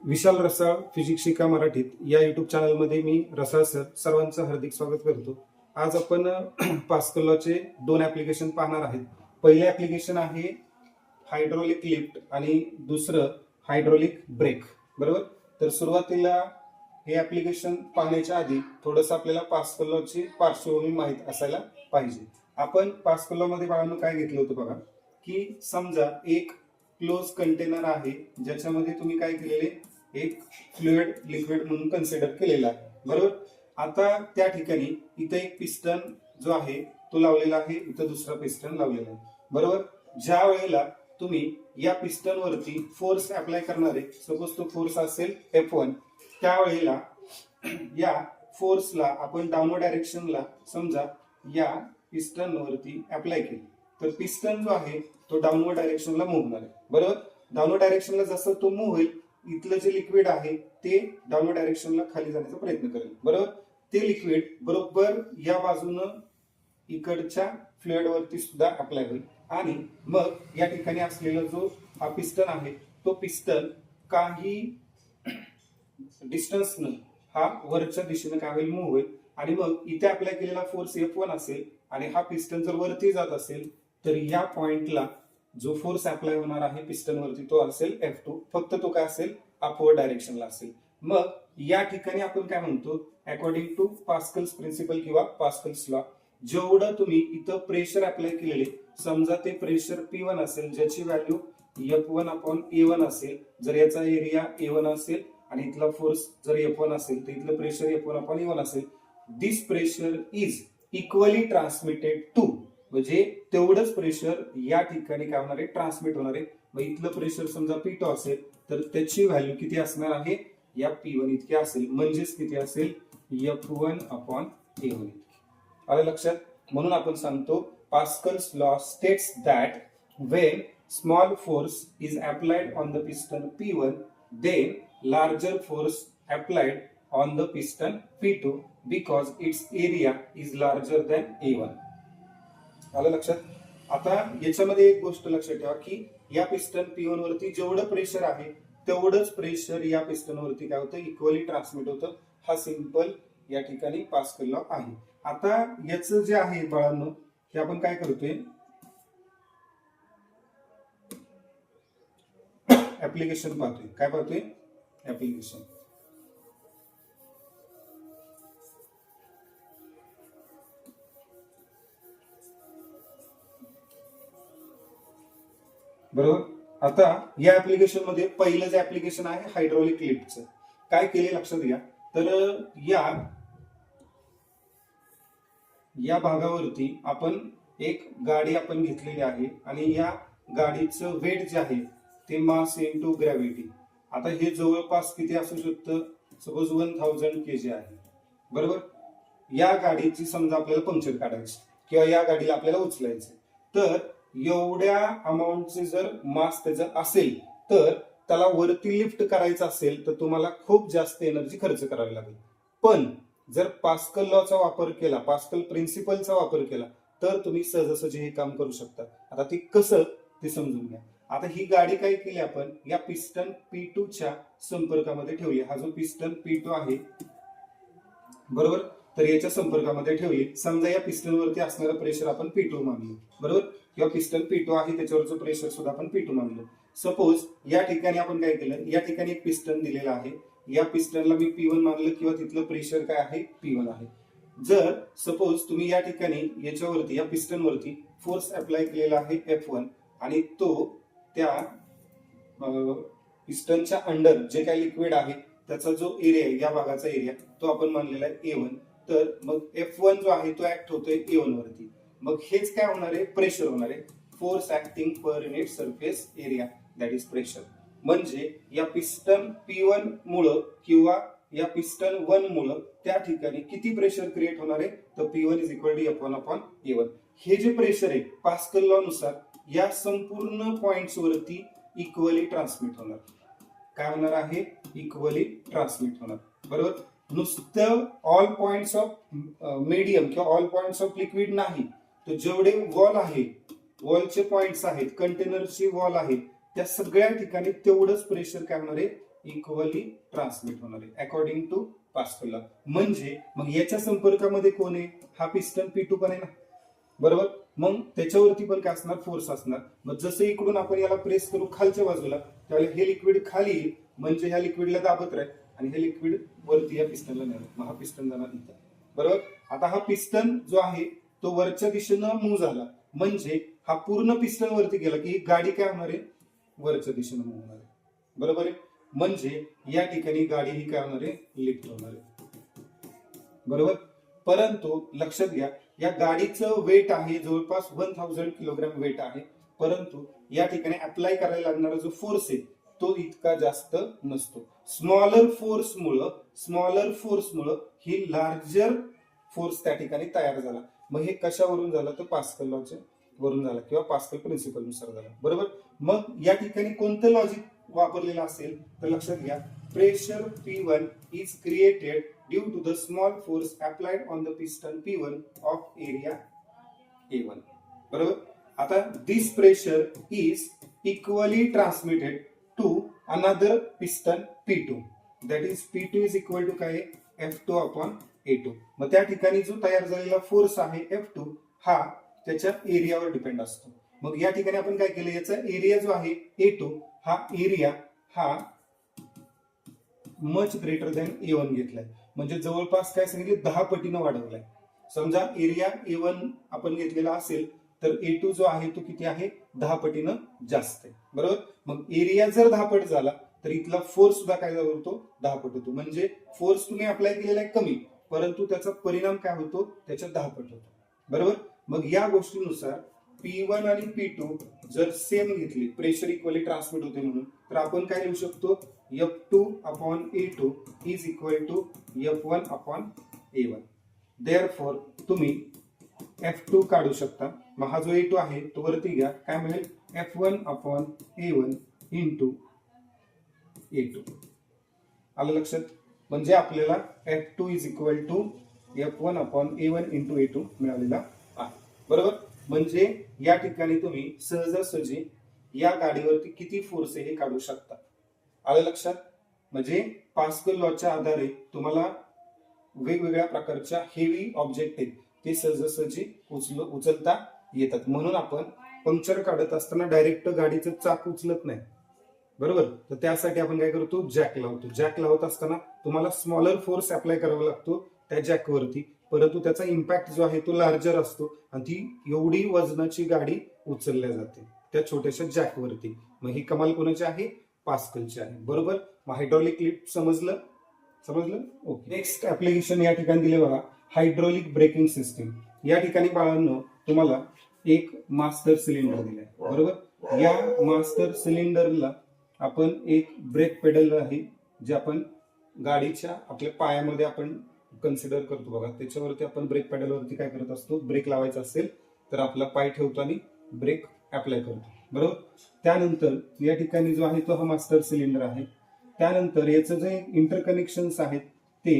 विशाल रसाळ physics शिका मराठीत या युट्यूब चॅनलमध्ये मी रसाळ सर सर्वांचं हार्दिक स्वागत करतो. आज आपण पास्कल लॉचे दोन ऍप्लिकेशन पाहणार आहेत. पहिले ऍप्लिकेशन आहे हायड्रोलिक लिफ्ट आणि दुसरं हायड्रोलिक ब्रेक. बरोबर. तर सुरुवातीला हे ऍप्लिकेशन पाहण्याच्या आधी थोडंसं आपल्याला पास्कल लॉची पार्श्वभूमी माहीत असायला पाहिजे. आपण पास्कल लॉ मध्ये बाळांनो काय घेतलं होतं बघा, की समजा एक क्लोज कंटेनर आहे ज्याच्यामध्ये तुम्ही काय केलेले, एक फ्लुइड लिक्विड म्हणून कन्सिडर केलेला आहे. बरोबर. आता त्या ठिकाणी इथे एक पिस्टन जो आहे तो लावलेला आहे, इथं दुसरा पिस्टन लावलेला आहे. बरोबर. ज्या वेळेला तुम्ही या पिस्टन वरती फोर्स अप्लाय करणार आहे, सपोज तो फोर्स असेल F1, त्यावेळेला या फोर्सला आपण डाऊनवर्ड डायरेक्शनला समजा या पिस्टन वरती अप्लाय केली तर पिस्टन जो आहे तो डाऊनवर्ड डायरेक्शनला मूव्ह होणार आहे. बरोबर. डाऊनवर्ड डायरेक्शनला जसं तो मूव्ह होईल, इथलं जे लिक्विड आहे ते डाऊनवर्ड डायरेक्शनला खाली जाण्याचा प्रयत्न करेल. बरोबर. ते लिक्विड बरोबर या बाजूनं इकडच्या फ्लुइड वरती सुद्धा अप्लाय होईल आणि मग या ठिकाणी असलेला जो हा पिस्टन आहे तो पिस्टन काही डिस्टन्सनं हा वरच्या दिशेने काय होईल, मूव्ह होईल आणि मग इथे अप्लाय केलेला फोर्स F1 असेल आणि हा पिस्टन जर वरती जात असेल तर या पॉइंटला जो फोर्स अप्लाय होणार आहे पिस्टन वरती तो असेल F2, फक्त तो काय असेल, अपवर्ड डायरेक्शनला असेल. मग या ठिकाणी आपण काय म्हणतो, अकॉर्डिंग टू पास्कल्स प्रिन्सिपल किंवा पास्कल्स लॉ, जेवढं तुम्ही इथं प्रेशर अप्लाय केलेले, समजा ते प्रेशर P1 असेल ज्याची व्हॅल्यू F1/A1 असेल, जर याचा एरिया A1 असेल आणि इथला फोर्स जर F1 असेल तर इथलं प्रेशर F1/A1 असेल, this pressure is equally transmitted to, म्हणजे तेवढंच प्रेशर या ठिकाणी काय होणार आहे, ट्रान्समिट होणार आहे. मग इथलं प्रेशर समजा P2 असेल तर त्याची व्हॅल्यू किती असणार आहे, या P1 इतकी असेल, म्हणजेच किती असेल, F1/A1 इतकी. आलं लक्षात. म्हणून आपण सांगतो Pascal's law states that when small force is applied on the piston P1 then larger force applied on the piston P2 because its area is larger than A1. आलं लक्षात. आता याच्यामध्ये एक गोष्ट लक्षात ठेवा की या पिस्टन P1 वरती जेवढं प्रेशर आहे तेवढंच प्रेशर या पिस्टन वरती काय होतं, इक्वली ट्रान्समिट होतं. हा सिंपल या ठिकाणी पास्कल लॉ आहे. आता याचं जे आहे बाळांनो, हे आपण काय करतोय, ऍप्लिकेशन पाहतोय. काय पाहतोय, ऍप्लिकेशन. बरोबर. आता या ऍप्लिकेशन मध्ये पहिलं जे ऍप्लिकेशन आहे हायड्रोलिक लिफ्टचं, काय केले लक्षात घ्या. तर या भागावरती आपण एक गाडी आपण घेतलेली आहे आणि या गाडीचं वेट जे आहे ते मास इंटू ग्रॅव्हिटी. आता हे जवळपास किती असू शकतं, सपोज 1000 kg आहे. बरोबर. या गाडीची समजा आपल्याला पंक्चर काढायची किंवा या गाडीला आपल्याला उचलायचं, तर एवढ्या अमाऊंटचे जर मास त्याचं असेल तर त्याला वरती लिफ्ट करायचं असेल तर तुम्हाला खूप जास्त एनर्जी खर्च करावी लागेल. पण जर पास्कल लॉचा वापर केला, पास्कल प्रिन्सिपलचा वापर केला तर तुम्ही सहजासहजी हे काम करू शकता. आता ते कसं ते समजून घ्या. आता ही गाडी काय केली, आपण या पिस्टन P2 च्या संपर्कामध्ये ठेवली. हा जो पिस्टन P2 आहे, बरोबर, तर याच्या संपर्कामध्ये ठेवली. समजा या पिस्टन वरती असणारं प्रेशर आपण P2 मानलं. बरोबर. किंवा पिस्टन P2 आहे त्याच्यावरचं प्रेशर सुद्धा आपण P2 मानलं. सपोज या ठिकाणी आपण काय केलं, या ठिकाणी एक पिस्टन दिलेला आहे, या पिस्टनला मी P1 मानलं किंवा तिथलं प्रेशर काय आहे, P1 आहे. जर सपोज तुम्ही या ठिकाणी याच्यावरती या पिस्टन वरती फोर्स अप्लाय केलेला आहे F1 आणि तो त्या पिस्टनच्या अंडर जे काही लिक्विड आहे त्याचा जो एरिया आहे, या भागाचा एरिया तो आपण मानलेला आहे A1. तर मग F1 जो आहे तो ऍक्ट होतोय A1 वरती. मग हेच काय होणार आहे, प्रेशर होणार आहे, force acting per unit surface area, that is pressure. म्हणजे या पिस्टन P1 मुळे किंवा या पिस्टन 1 मुळे त्या ठिकाणी किती प्रेशर क्रिएट होणार आहे, तर P1 is equal to F1/A1. हे जे प्रेशर आहे पास्कल लॉ नुसार या संपूर्ण पॉइंट्स वरती इक्वली ट्रान्समिट होणार. काय होणार आहे, इक्वली ट्रान्समिट होणार. बरोबर. नुसतं ऑल पॉइंट्स ऑफ मीडियम किंवा ऑल पॉइंट्स ऑफ लिक्विड नाही, तर जेवढे वॉल आहे, वॉलचे पॉइंट्स आहेत, कंटेनरची वॉल आहे, त्या सगळ्या ठिकाणी तेवढंच प्रेशर काय होणार आहे, इक्वली ट्रान्समिट होणार आहे अकॉर्डिंग टू पास्कल लॉ. म्हणजे मग याच्या संपर्कामध्ये कोण आहे? हा पिस्टन P2 पण आहे ना, बरोबर. मग त्याच्यावरती पण काय असणार? फोर्स असणार. मग जसं इकडून आपण याला प्रेस करू खालच्या बाजूला, त्यावेळेला हे लिक्विड खाली येईल, म्हणजे ह्या लिक्विडला दाबत राहील आणि हे लिक्विड वरती या पिस्टनला नेणार. मग हा पिस्टन जाणार इथं, बरोबर. आता हा पिस्टन जो आहे तो वरच्या दिशेनं मूव्ह झाला, म्हणजे हा पूर्ण पिस्टन वरती गेला की ही गाडी काय होणार आहे? वरच्या दिशेनं मूव्ह होणार आहे, बरोबर आहे. म्हणजे या ठिकाणी गाडी ही काय होणार आहे? लिफ्ट होणार आहे, बरोबर. परंतु लक्षात घ्या, या गाडीचं वेट आहे जवळपास 1000 किलोग्राम वेट आहे, परंतु या ठिकाणी अप्लाय करायला लागणारा जो फोर्स आहे तो इतका जास्त नसतो. स्मॉलर फोर्समुळं ही लार्जर फोर्स त्या ठिकाणी तयार झाला. मग हे कशावरून झालं? तर पास्कल लॉच्या वरून झाला किंवा पास्कल प्रिन्सिपल नुसार झाला, बरोबर. मग या ठिकाणी कोणतं लॉजिक वापरलेलं असेल तर लक्षात घ्या, pressure P1 is created due to the small force applied on the piston P1 of area A1, बरोबर. आता this pressure is equally transmitted to another piston P2, that is P2 is equal to काय? F2 upon A2. मग त्या ठिकाणी जो तयार झालेला force आहे F2 हा त्याच्या एरियावर डिपेंड असतो. मग या ठिकाणी आपण काय केलं, याचा एरिया जो आहे A2 हा एरिया हा मच ग्रेटर दॅन A1 घेतलाय, म्हणजे जवळपास काय सांगितले 10 पटीनं वाढवलाय. समजा एरिया A1 आपण घेतलेला असेल तर A2 जो आहे तो किती आहे? 10 पटीनं जास्त आहे, बरोबर. मग एरिया जर 10 पट झाला तर इथला फोर्स सुद्धा काय होतो? 10 पट होतो. म्हणजे फोर्स तुम्ही अप्लाय केलेला आहे कमी, परंतु त्याचा परिणाम काय होतो? त्याच्या 10 पट होतो, बरोबर. मग या गोष्टीनुसार P1 आणि P2 जर सेम घेतली, प्रेशर इक्वली ट्रान्समिट होते म्हणून, तर आपण काय लिहू शकतो? F2 upon A2 is equal to F1 upon A1. Therefore तुम्ही F2 काढू शकता. मग हा जो A2 आहे तो वरती घ्या, काय मिळेल? F1 upon A1 into A2. आलं लक्षात? म्हणजे आपल्याला F2 is equal to F1 upon A1 into A2 मिळालेला आहे, बरोबर. म्हणजे या ठिकाणी तुम्ही सहजासहजी या गाडीवरती किती फोर्स आहे हे काढू शकता. आलं लक्षात? म्हणजे पास्कल लॉच्या आधारे तुम्हाला वेगवेगळ्या प्रकारच्या हेवी ऑब्जेक्ट आहेत ते सहजासहजी उचलता येतात. म्हणून आपण पंक्चर काढत असताना डायरेक्ट गाडीचं चाक उचलत नाही, बरोबर. तर त्यासाठी आपण काय करतो? जॅक लावतो. जॅक लावत असताना तुम्हाला स्मॉलर फोर्स अप्लाय करावा लागतो त्या जॅकवरती, परंतु त्याचा इम्पॅक्ट जो आहे तो लार्जर असतो आणि ती एवढी वजनाची गाडी उचलल्या जाते त्या छोट्याशा जॅकवरती. मग ही कमाल कोणाची आहे? पास्कलची आहे, बरोबर. मग हायड्रॉलिक लिफ्ट समजलं? ओके. नेक्स्ट ऍप्लिकेशन या ठिकाणी दिले बघा, हायड्रॉलिक ब्रेकिंग सिस्टीम. या ठिकाणी बाळांनो तुम्हाला एक मास्टर सिलेंडर दिलाय, बरोबर. या मास्टर सिलेंडरला आपण एक ब्रेक पेडल आहे जे आपण गाडीच्या आपल्या पायामध्ये आपण कन्सिडर करतो बघा, त्याच्यावरती आपण ब्रेक पेडलवरती काय करत असतो? ब्रेक लावायचा असेल तर आपला पाय ठेवतो आणि ब्रेक अप्लाय करतो, बरोबर. त्यानंतर या ठिकाणी जो आहे तो हा मास्टर सिलेंडर आहे. त्यानंतर याचं जे इंटरकनेक्शन्स आहेत ते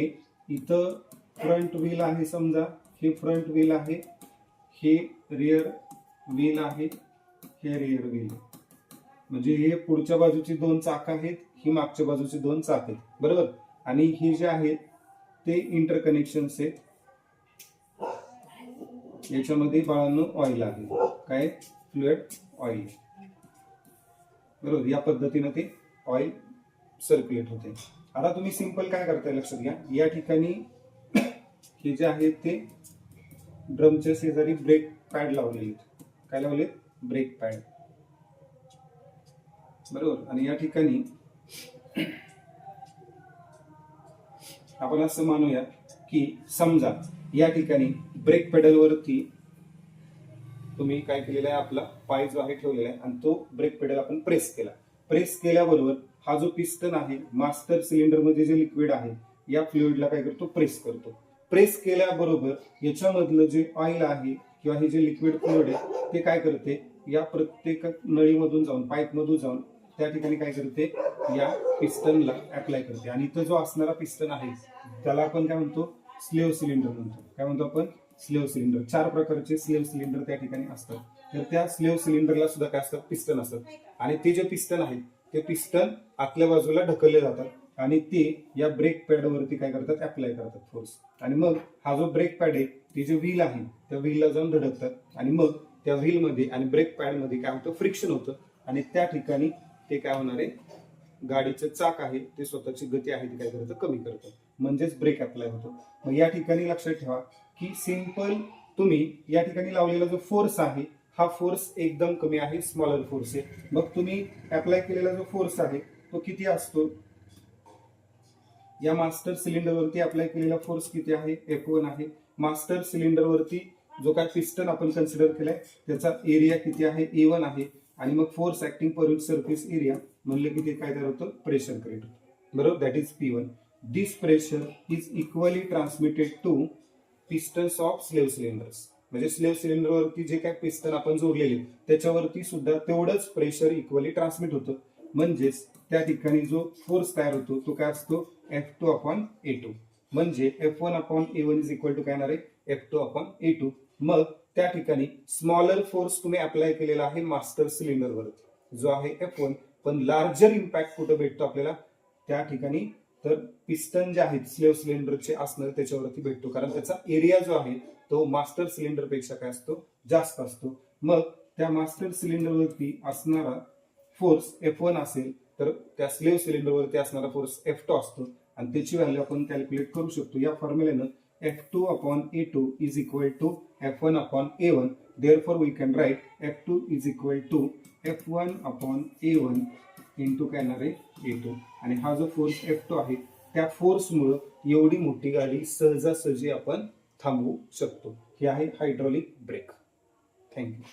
इथं फ्रंट व्हील आहे, समजा हे फ्रंट व्हील आहे, हे रिअर व्हील आहे, हे रिअर व्हील. म्हणजे हे पुढच्या बाजूची 2 चाक आहेत, ही मागच्या बाजूची 2 चाक आहेत, बरोबर. आणि हे जे आहेत ते इंटरकनेक्शन्स आहेत. याच्यामध्ये बाळांनो ऑइल आहे, काय? फ्लुइड ऑइल, बरोबर. या पद्धतीने ते ऑइल सर्क्युलेट होते. आता तुम्ही सिंपल काय करताय लक्षात घ्या, या ठिकाणी हे जे आहेत ते ड्रमच्या शेजारी ब्रेक पॅड लावलेले. काय लावले? ब्रेक पॅड, बरोबर. आणि या ठिकाणी आपण असं मानूया की समजा या ठिकाणी ब्रेक पेडलवरती तुम्ही काय केलेलं आहे, आपला पाय जो आहे ठेवलेला आहे आणि तो ब्रेक पेडल आपण प्रेस केला. प्रेस केल्याबरोबर हा जो पिस्टन आहे मास्टर सिलेंडर मध्ये जे लिक्विड आहे या फ्लुइडला काय करतो? प्रेस करतो. प्रेस केल्याबरोबर याच्यामधलं जे ऑइल आहे किंवा हे जे लिक्विड फ्लुइड आहे ते काय करते? या प्रत्येक नळीमधून जाऊन, पाईप मधून जाऊन त्या ठिकाणी काय करते? या पिस्टनला अप्लाय करते. आणि इथं जो असणारा पिस्टन आहे त्याला आपण काय म्हणतो? स्लेव्ह सिलेंडर म्हणतो. काय म्हणतो आपण? Slave cylinder. 4 प्रकारचे स्लेव्ह सिलेंडर त्या ठिकाणी असतात. तर त्या स्लेव्ह सिलेंडरला सुद्धा काय असतात? पिस्टन असतात. आणि ते जे पिस्टन आहेत ते पिस्टन आतल्या बाजूला ढकलले जातात आणि ते या ब्रेक पॅडवरती काय करतात, अप्लाय करतात फोर्स. आणि मग हा जो ब्रेक पॅड आहे, ती जे व्हील आहे त्या व्हीलला जाऊन धडकतात आणि मग त्या व्हील मध्ये आणि ब्रेक पॅड मध्ये काय होतं, फ्रिक्शन होतं आणि त्या ठिकाणी ते काय होणार आहे, गाडीचं चाक आहे ते स्वतःची गती आहे ती काय करतं, कमी करतं, म्हणजेच ब्रेक अप्लाय होतो. मग या ठिकाणी लक्षात ठेवा की सिंपल तुम्ही या ठिकाणी लावलेला जो फोर्स आहे हा फोर्स एकदम कमी आहे, स्मॉलर फोर्स आहे. मग तुम्ही अप्लाय केलेला जो फोर्स आहे तो किती असतो, या मास्टर सिलेंडरवरती अप्लाय केलेला फोर्स किती आहे, F1 आहे. मास्टर सिलेंडरवरती जो काय पिस्टन आपण कन्सिडर केलाय त्याचा एरिया किती आहे, A1 आहे. आणि मग force acting per unit surface area म्हणलं की ते काय तयार होतं, प्रेशर क्रिएट होतं, बरोबर, that is P1. This pressure is equally transmitted to pistons of slave cylinders. म्हणजे स्लेव्ह सिलेंडरवरती जे काय पिस्टन आपण जोडलेले त्याच्यावरती सुद्धा तेवढंच प्रेशर इक्वली ट्रान्समिट होतं. म्हणजेच त्या ठिकाणी जो फोर्स तयार होतो तो काय असतो, F2/A2. म्हणजे F1/A1 इज इक्वल टू काय येणार आहे, F2/A2. मग त्या ठिकाणी स्मॉलर फोर्स तुम्ही अप्लाय केलेला आहे मास्टर सिलेंडरवरती जो आहे F1, पण लार्जर इम्पॅक्ट कुठं भेटतो आपल्याला, त्या ठिकाणी तर पिस्टन जे आहेत स्लेव्ह सिलेंडरचे असणार त्याच्यावरती भेटतो, कारण त्याचा एरिया जो आहे तो मास्टर सिलेंडर पेक्षा काय असतो, जास्त असतो. मग त्या मास्टर सिलेंडरवरती असणारा फोर्स F1 असेल तर त्या स्लेव्ह सिलेंडरवरती असणारा फोर्स F2 असतो आणि त्याची व्हॅल्यू आपण कॅल्क्युलेट करू शकतो या फॉर्म्युलेनं. F2/A2 is equal to F1/A1. Therefore, we can write F2 is equal to F1/A1 into काय येणार आहे, A2. आणि हा जो फोर्स F2 आहे त्या फोर्समुळे एवढी मोठी गाडी सहजासहजी आपण थांबवू शकतो. ही आहे हायड्रॉलिक ब्रेक. थँक्यू.